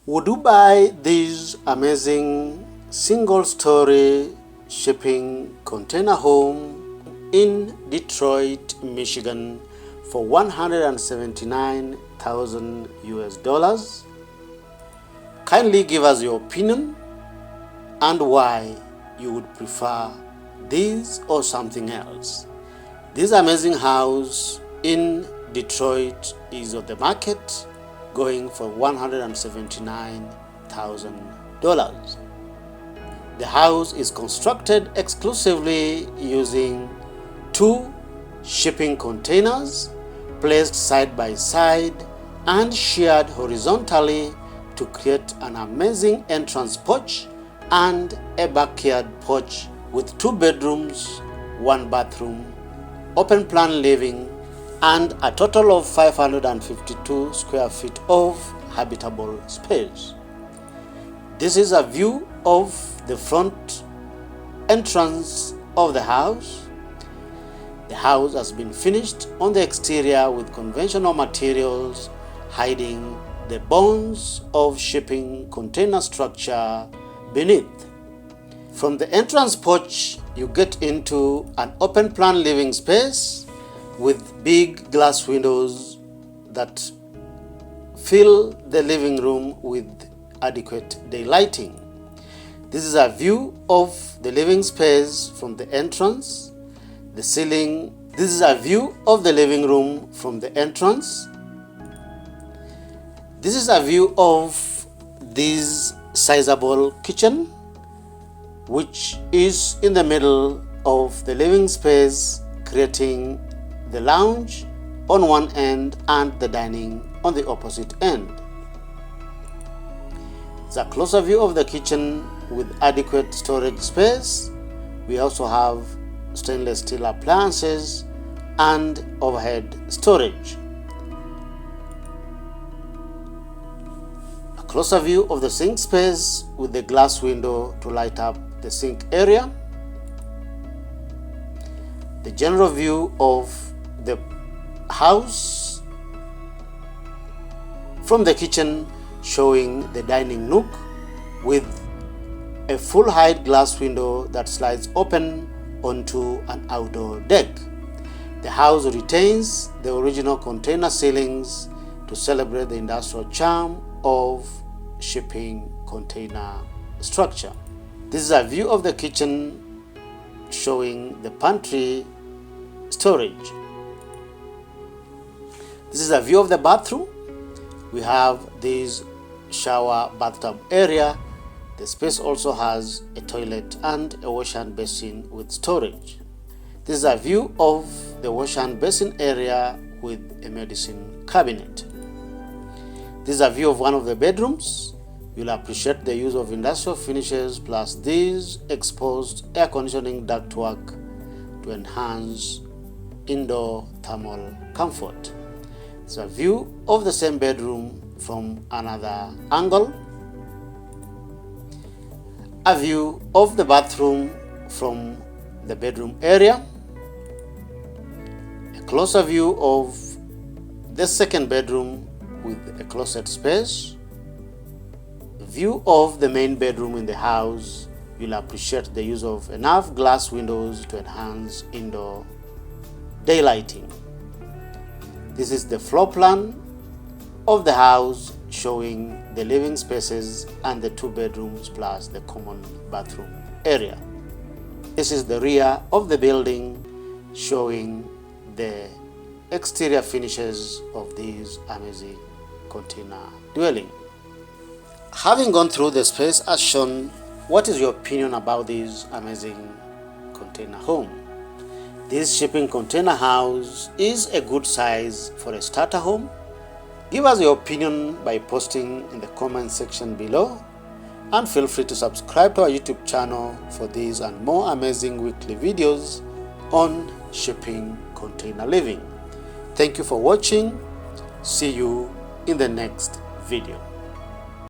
Would you buy this amazing single-story shipping container home in Detroit, Michigan for $179,000 US? Kindly give us your opinion and why you would prefer this or something else. This amazing house in Detroit is on the market, going for $179,000. The house is constructed exclusively using 2 shipping containers placed side by side and shared horizontally to create an amazing entrance porch and a backyard porch with 2 bedrooms, 1 bathroom, open plan living, and a total of 552 square feet of habitable space. This is a view of the front entrance of the house. The house has been finished on the exterior with conventional materials, hiding the bones of shipping container structure beneath. From the entrance porch, you get into an open plan living space with big glass windows that fill the living room with adequate daylighting. This is a view of the living space from the entrance. This is a view of the living room from the entrance. This is a view of this sizable kitchen, which is in the middle of the living space, creating the lounge on one end and the dining on the opposite end. It's a closer view of the kitchen with adequate storage space. We also have stainless steel appliances and overhead storage. A closer view of the sink space with the glass window to light up the sink area. The general view of the house from the kitchen, showing the dining nook with a full height glass window that slides open onto an outdoor deck. The house retains the original container ceilings to celebrate the industrial charm of shipping container structure. This is a view of the kitchen showing the pantry storage. This is a view of the bathroom. We have this shower bathtub area. The space also has a toilet and a wash and basin with storage. This is a view of the wash and basin area with a medicine cabinet. This is a view of one of the bedrooms. You'll appreciate the use of industrial finishes plus this exposed air conditioning ductwork to enhance indoor thermal comfort. It's a view of the same bedroom from another angle. A view of the bathroom from the bedroom area. A closer view of the second bedroom with a closet space. A view of the main bedroom in the house. You'll appreciate the use of enough glass windows to enhance indoor daylighting. This is the floor plan of the house, showing the living spaces and the 2 bedrooms plus the common bathroom area. This is the rear of the building, showing the exterior finishes of this amazing container dwelling. Having gone through the space as shown, what is your opinion about this amazing container home? This shipping container house is a good size for a starter home. Give us your opinion by posting in the comment section below, and feel free to subscribe to our YouTube channel for these and more amazing weekly videos on shipping container living. Thank you for watching. See you in the next video.